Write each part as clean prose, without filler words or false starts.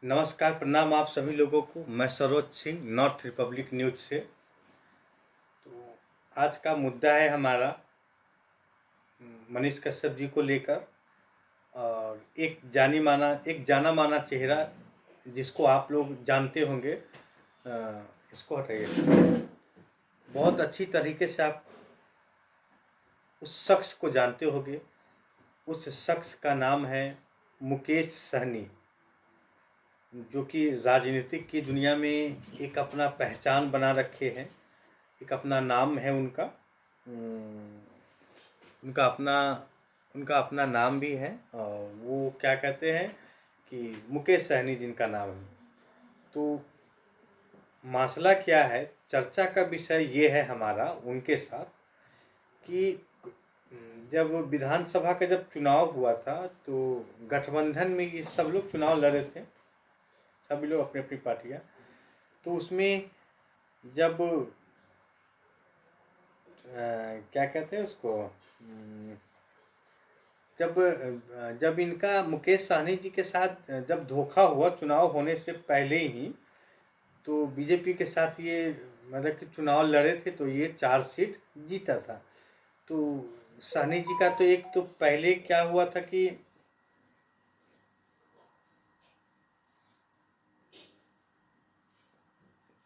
नमस्कार, प्रणाम आप सभी लोगों को। मैं Saroj Singh, north Republic news से। तो आज का मुद्दा है हमारा मनीष कश्यप जी को लेकर, और एक जाना माना चेहरा जिसको आप लोग जानते होंगे। इसको हटाइए। बहुत अच्छी तरीके से आप उस शख्स को जानते होंगे। उस शख्स का नाम है मुकेश सहनी, जो कि राजनीतिक की दुनिया में एक अपना पहचान बना रखे हैं। एक अपना नाम है उनका। उनका अपना उनका अपना नाम भी है, और वो क्या कहते हैं कि मुकेश सहनी जिनका नाम है। तो मसला क्या है, चर्चा का विषय ये है हमारा उनके साथ कि जब विधानसभा का जब चुनाव हुआ था तो गठबंधन में ये सब लोग चुनाव लड़े थे, सभी लोग अपनी अपनी पार्टियां। तो उसमें जब क्या कहते हैं उसको, जब जब इनका मुकेश सहनी जी के साथ जब धोखा हुआ चुनाव होने से पहले ही, तो बीजेपी के साथ ये मतलब कि चुनाव लड़े थे तो ये 4 सीट जीता था। तो सहनी जी का तो एक तो पहले क्या हुआ था कि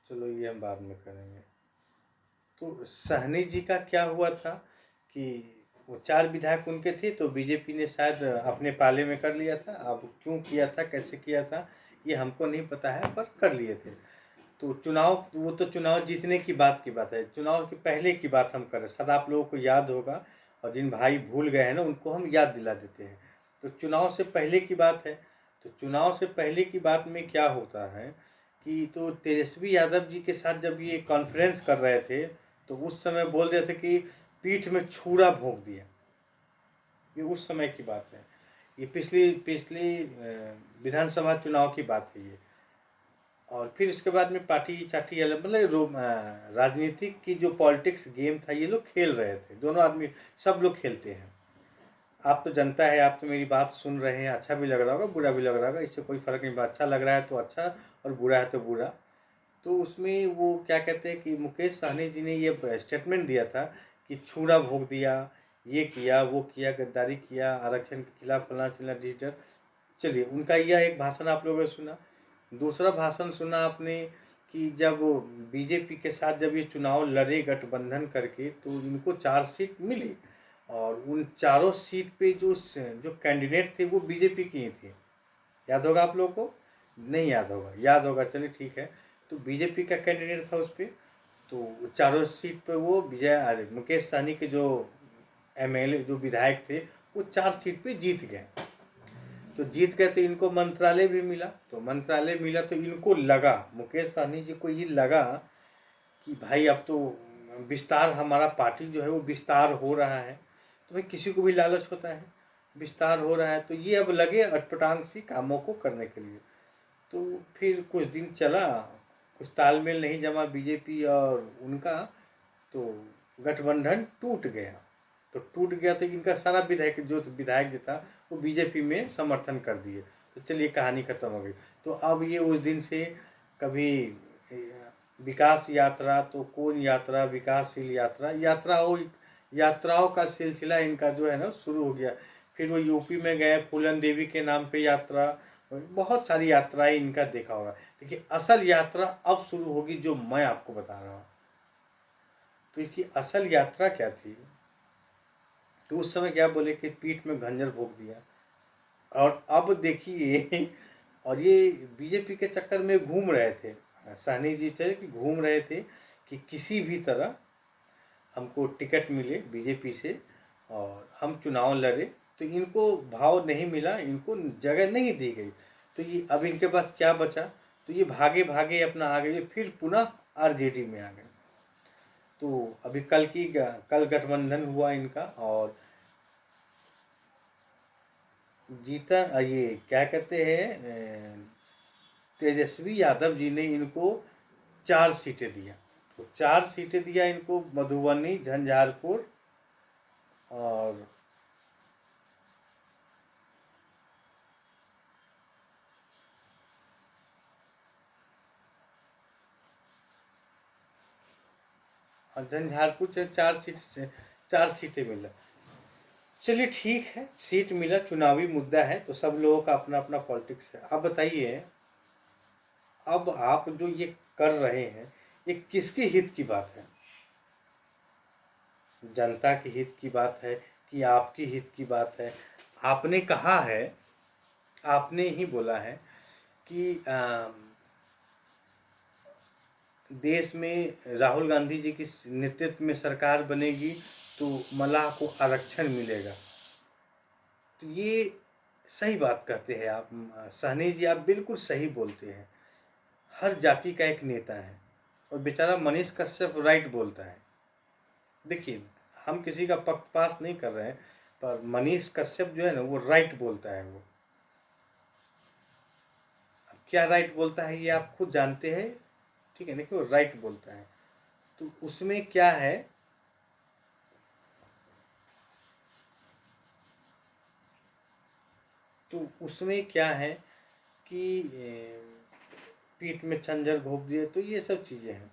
चलो ये हम बाद में करेंगे। तो सहनी जी का क्या हुआ था कि वो 4 विधायक उनके थे, तो बीजेपी ने शायद अपने पाले में कर लिया था। अब क्यों किया था, कैसे किया था, ये हमको नहीं पता है, पर कर लिए थे। तो वो तो चुनाव जीतने की बात है। चुनाव के पहले की बात हम करें, सर आप लोगों को याद होगा, और जिन भाई भूल गए हैं ना उनको हम याद दिला देते हैं। तो चुनाव से पहले की बात है। तो चुनाव से पहले की बात में क्या होता है कि तो तेजस्वी यादव जी के साथ जब ये कॉन्फ्रेंस कर रहे थे, तो उस समय बोल रहे थे कि पीठ में छुरा भोंक दिया। ये उस समय की बात है। ये पिछली पिछली विधानसभा चुनाव की बात है ये। और फिर इसके बाद में पार्टी चाटी अलग, मतलब राजनीतिक की जो पॉलिटिक्स गेम था ये लोग खेल रहे थे, दोनों आदमी सब लोग खेलते हैं। आप तो जनता है, आप तो मेरी बात सुन रहे हैं, अच्छा भी लग रहा होगा बुरा भी लग रहा होगा, इससे कोई फ़र्क नहीं। अच्छा लग रहा है तो अच्छा, और बुरा है तो बुरा। तो उसमें वो क्या कहते हैं कि मुकेश सहनी जी ने ये स्टेटमेंट दिया था कि छुरा भोंक दिया, ये किया वो किया, गद्दारी किया, आरक्षण के खिलाफ फलाना चिल्ला डिजिटल। चलिए, उनका यह एक भाषण आप लोगों ने सुना। दूसरा भाषण सुना आपने कि जब बीजेपी के साथ जब ये चुनाव लड़े गठबंधन करके, तो इनको 4 सीट मिली, और उन चारों सीट पे जो जो कैंडिडेट थे वो बीजेपी के ही थे। याद होगा आप लोगों को? नहीं याद होगा, याद होगा, चलिए ठीक है। तो बीजेपी का कैंडिडेट था उस पर। तो चारों सीट पे वो मुकेश सहनी के जो एमएलए जो विधायक थे, वो 4 सीट पे जीत गए। तो जीत गए तो इनको मंत्रालय भी मिला। तो मंत्रालय मिला तो इनको लगा, मुकेश सहनी जी को ये लगा कि भाई अब तो विस्तार, हमारा पार्टी जो है वो विस्तार हो रहा है। तो भाई किसी को भी लालच होता है, विस्तार हो रहा है, तो ये अब लगे अटपटांग सी कामों को करने के लिए। तो फिर कुछ दिन चला, कुछ तालमेल नहीं जमा बीजेपी और उनका, तो गठबंधन टूट गया। तो टूट गया तो इनका सारा विधायक जो था वो बीजेपी में समर्थन कर दिए। तो चलिए कहानी खत्म हो गई। तो अब ये उस दिन से कभी विकास यात्रा, तो कौन यात्रा, विकासशील यात्राओं का सिलसिला इनका जो है ना शुरू हो गया। फिर वो यूपी में गए, फूलन देवी के नाम पे यात्रा, बहुत सारी यात्राएं इनका देखा होगा। देखिए, असल यात्रा अब शुरू होगी जो मैं आपको बता रहा हूँ। तो इसकी असल यात्रा क्या थी, तो उस समय क्या बोले कि पीठ में खंजर भोंक दिया। और अब देखिए, और ये बीजेपी के चक्कर में घूम रहे थे, सहनी जी थे कि घूम रहे थे कि किसी भी तरह हमको टिकट मिले बीजेपी से और हम चुनाव लड़े। तो इनको भाव नहीं मिला, इनको जगह नहीं दी गई। तो ये अब इनके पास क्या बचा, तो ये भागे भागे अपना आ गए, फिर पुनः आरजेडी में आ गए। तो अभी कल गठबंधन हुआ इनका, और जीता, ये क्या कहते हैं, तेजस्वी यादव जी ने इनको 4 सीटें दिया। तो 4 सीटें दिया इनको, मधुबनी, झंझारपुर और झंझारपुर से 4 सीटें मिला। चलिए ठीक है, सीट मिला, चुनावी मुद्दा है तो सब लोगों का अपना अपना पॉलिटिक्स है। अब बताइए, अब आप जो ये कर रहे हैं ये किसके हित की बात है? जनता के हित की बात है कि आपकी हित की बात है? आपने कहा है, आपने ही बोला है कि देश में राहुल गांधी जी की नेतृत्व में सरकार बनेगी तो मलाह को आरक्षण मिलेगा। तो ये सही बात कहते हैं आप सहनी जी, आप बिल्कुल सही बोलते हैं। हर जाति का एक नेता है और बेचारा मनीष कश्यप राइट बोलता है। देखिए, हम किसी का पक्षपात नहीं कर रहे हैं, पर मनीष कश्यप जो है ना वो राइट बोलता है। वो अब क्या राइट बोलता है ये आप खुद जानते हैं, ठीक है? देखिए, वो राइट बोलता है तो उसमें क्या है, तो उसमें क्या है कि पीठ में खंजर घोंप दिए, तो ये सब चीज़ें हैं।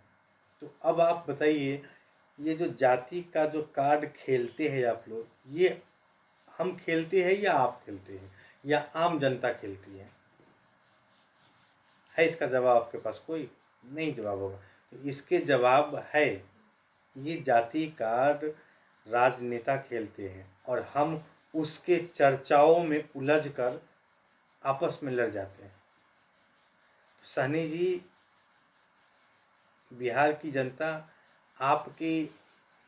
तो अब आप बताइए, ये जो जाति का जो कार्ड खेलते हैं आप लोग, ये हम खेलते हैं या आप खेलते हैं या आम जनता खेलती है इसका जवाब आपके पास कोई नहीं जवाब होगा। तो इसके जवाब है, ये जाति कार्ड राजनेता खेलते हैं और हम उसके चर्चाओं में उलझ कर आपस में लड़ जाते हैं। तो सहनी जी, बिहार की जनता आपकी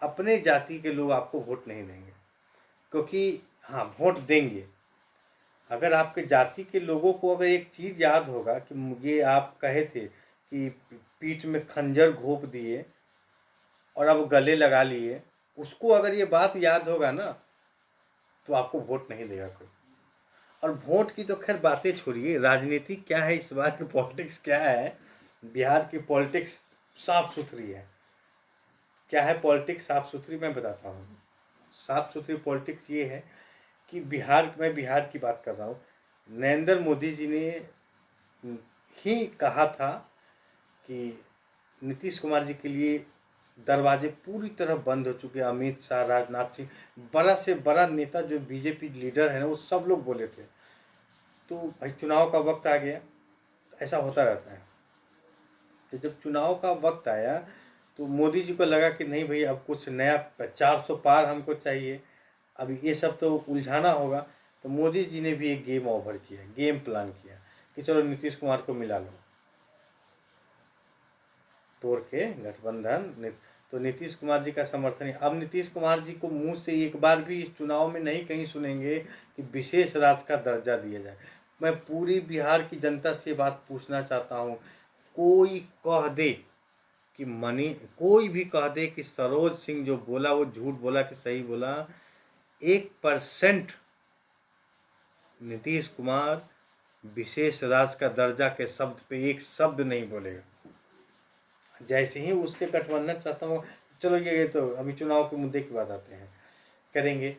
अपने जाति के लोग आपको वोट नहीं देंगे, क्योंकि हाँ वोट देंगे अगर आपके जाति के लोगों को अगर एक चीज़ याद होगा कि मुझे आप कहे थे कि पीठ में खंजर घोंप दिए और अब गले लगा लिए, उसको अगर ये बात याद होगा ना तो आपको वोट नहीं देगा कोई। और वोट की तो खैर बातें छोड़िए, राजनीति क्या है इस बार की पॉलिटिक्स क्या है। बिहार की पॉलिटिक्स साफ सुथरी है। क्या है पॉलिटिक्स साफ सुथरी, मैं बताता हूँ। साफ सुथरी पॉलिटिक्स ये है कि मैं बिहार की बात कर रहा हूँ। नरेंद्र मोदी जी ने ही कहा था कि नीतीश कुमार जी के लिए दरवाजे पूरी तरह बंद हो चुके हैं। अमित शाह, राजनाथ सिंह, बड़ा से बड़ा नेता जो बीजेपी लीडर है ना, वो सब लोग बोले थे। तो भाई चुनाव का वक्त आ गया, ऐसा होता रहता है कि जब चुनाव का वक्त आया तो मोदी जी को लगा कि नहीं भाई अब कुछ नया 400 पार हमको चाहिए, अब ये सब तो उलझाना होगा। तो मोदी जी ने भी एक गेम ओवर किया, गेम प्लान किया कि चलो नीतीश कुमार को मिला लो, तोड़ के गठबंधन। तो नीतीश कुमार जी का समर्थन है। अब नीतीश कुमार जी को मुंह से एक बार भी इस चुनाव में नहीं कहीं सुनेंगे कि विशेष राज्य का दर्जा दिया जाए। मैं पूरी बिहार की जनता से बात पूछना चाहता हूँ, कोई कह दे कि कोई भी कह दे कि सरोज सिंह जो बोला वो झूठ बोला कि सही बोला, 1% नीतीश कुमार विशेष राज्य का दर्जा के शब्द पे एक शब्द नहीं बोलेगा। जैसे ही उसके गठबंधन चाहता हूँ, चलो ये तो अभी चुनाव के मुद्दे की बात आते हैं, करेंगे।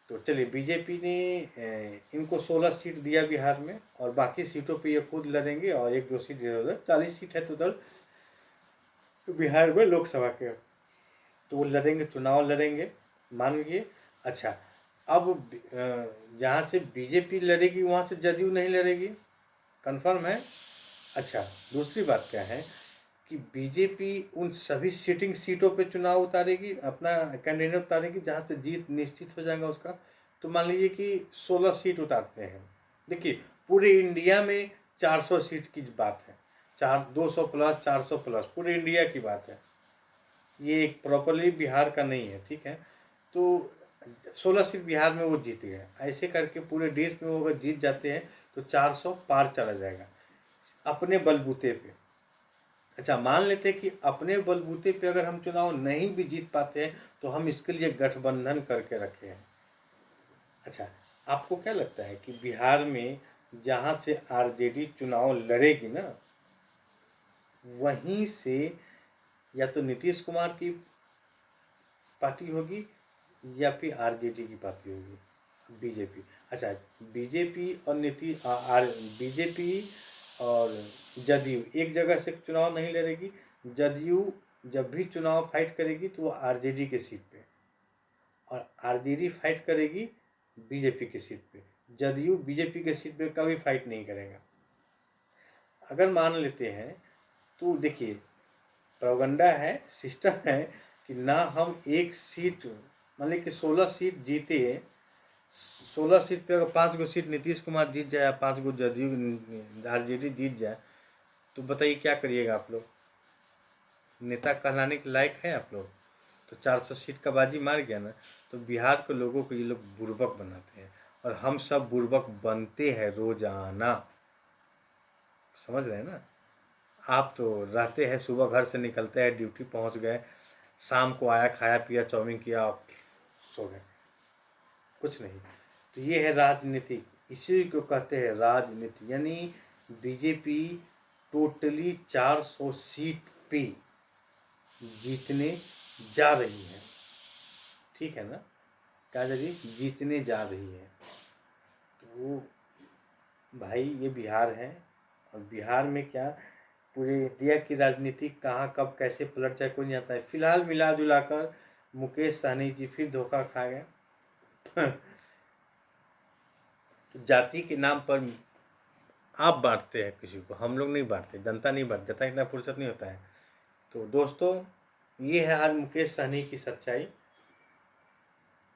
तो चलिए, बीजेपी ने इनको 16 सीट दिया बिहार में और बाकी सीटों पे ये खुद लड़ेंगे और 1-2 सीट इधर उधर, 40 सीट है टोटल बिहार में लोकसभा के। तो वो लड़ेंगे, चुनाव लड़ेंगे, मान लीजिए। अच्छा, अब जहाँ से बीजेपी लड़ेगी वहाँ से जदयू नहीं लड़ेगी, कंफर्म है। अच्छा, दूसरी बात क्या है कि बीजेपी उन सभी सिटिंग सीटों पे चुनाव उतारेगी, अपना कैंडिडेट उतारेगी जहाँ से जीत निश्चित हो जाएगा उसका। तो मान लीजिए कि 16 सीट उतारते हैं। देखिए, पूरे इंडिया में 400 सीट की बात है, 200 प्लस 400 प्लस पूरे इंडिया की बात है, ये एक प्रॉपरली बिहार का नहीं है, ठीक है। तो 16 सीट बिहार में वो जीत गए। ऐसे करके पूरे देश में वो अगर जीत जाते हैं तो 400 पार चला जाएगा अपने बलबूते पे। अच्छा, मान लेते हैं कि अपने बलबूते पे अगर हम चुनाव नहीं भी जीत पाते हैं तो हम इसके लिए गठबंधन करके रखे हैं। अच्छा, आपको क्या लगता है कि बिहार में जहाँ से आरजेडी चुनाव लड़ेगी ना, वहीं से या तो नीतीश कुमार की पार्टी होगी या फिर आरजेडी की पार्टी होगी, बीजेपी। अच्छा, बीजेपी और बीजेपी और जदयू एक जगह से चुनाव नहीं लड़ेगी। जदयू जब भी चुनाव फाइट करेगी तो वो आरजेडी के सीट पे, और आरजेडी फाइट करेगी बीजेपी की सीट पे। जदयू बीजेपी के सीट पे कभी फाइट नहीं करेगा। अगर मान लेते हैं तो देखिए प्रोपगंडा है, सिस्टम है कि ना हम एक सीट, मान ली कि 16 सीट जीते, 16 सीट पे अगर 5 गो सीट नीतीश कुमार जीत जाए, 5 गो जदयू आरजेडी जीत जाए, तो बताइए क्या करिएगा आप लोग? नेता कहलाने के लायक है आप लोग? तो 400 सीट का बाजी मार गया ना। तो बिहार के लोगों को ये लोग बुर्बक बनाते हैं, और हम सब बुर्बक बनते हैं रोजाना, समझ रहे हैं ना? आप तो रहते हैं, सुबह घर से निकलते हैं, ड्यूटी पहुंच गए, शाम को आया, खाया पिया, चाउमीन किया, आप सो गए, कुछ नहीं। तो ये है राजनीति, इसी को कहते हैं राजनीति। यानी बीजेपी टोटली 400 सीट पे जीतने जा रही है, ठीक है ना? क्या जा रही? जीतने जा रही है। तो भाई ये बिहार है, और बिहार में क्या पूरे इंडिया की राजनीति कहाँ कब कैसे पलट जाए कोई नहीं आता है। फिलहाल मिला जुला कर मुकेश सहनी जी फिर धोखा खा गए। तो जाति के नाम पर आप बांटते हैं किसी को, हम लोग नहीं बांटते, जनता नहीं बांटती, जनता इतना फुर्सत नहीं होता है। तो दोस्तों ये है आज मुकेश सहनी की सच्चाई।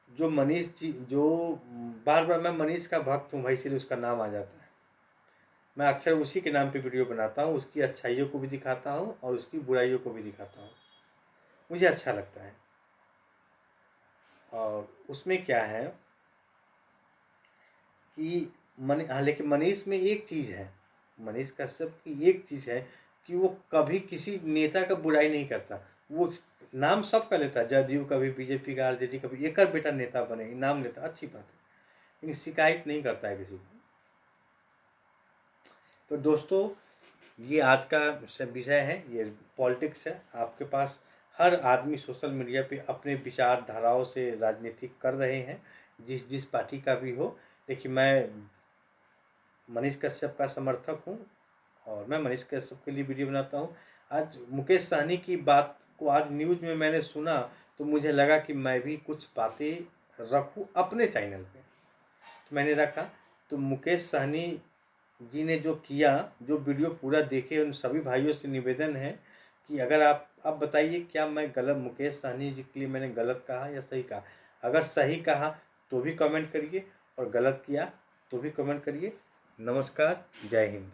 जो मनीष जी, जो बार बार मैं मनीष का भक्त हूँ भाई, इसलिए उसका नाम आ जाता है। मैं अक्सर उसी के नाम पे वीडियो बनाता हूँ, उसकी अच्छाइयों को भी दिखाता हूँ और उसकी बुराइयों को भी दिखाता हूँ, मुझे अच्छा लगता है। और उसमें क्या है कि लेकिन मनीष में एक चीज़ है, मनीष कश्यप की एक चीज़ है कि वो कभी किसी नेता का बुराई नहीं करता। वो नाम सबका लेता है, जदयू कभी बीजेपी का, आरजेडी कभी, एक बेटा नेता बने, नाम लेता, अच्छी बात है, लेकिन शिकायत नहीं करता है किसी को। तो दोस्तों ये आज का विषय है, ये पॉलिटिक्स है। आपके पास हर आदमी सोशल मीडिया पे अपने विचारधाराओं से राजनीति कर रहे हैं, जिस पार्टी का भी हो। देखिए मैं मनीष कश्यप का समर्थक हूँ, और मैं मनीष कश्यप के लिए वीडियो बनाता हूँ। आज मुकेश सहनी की बात को आज न्यूज़ में मैंने सुना, तो मुझे लगा कि मैं भी कुछ बातें रखूँ अपने चैनल पे, तो मैंने रखा। तो मुकेश सहनी जी ने जो किया, जो वीडियो पूरा देखे, उन सभी भाइयों से निवेदन है कि अगर आप बताइए क्या मैं गलत, मुकेश सहनी जी के लिए मैंने गलत कहा या सही कहा? अगर सही कहा तो भी कमेंट करिए, और गलत किया तो भी कमेंट करिए। नमस्कार, जय हिंद।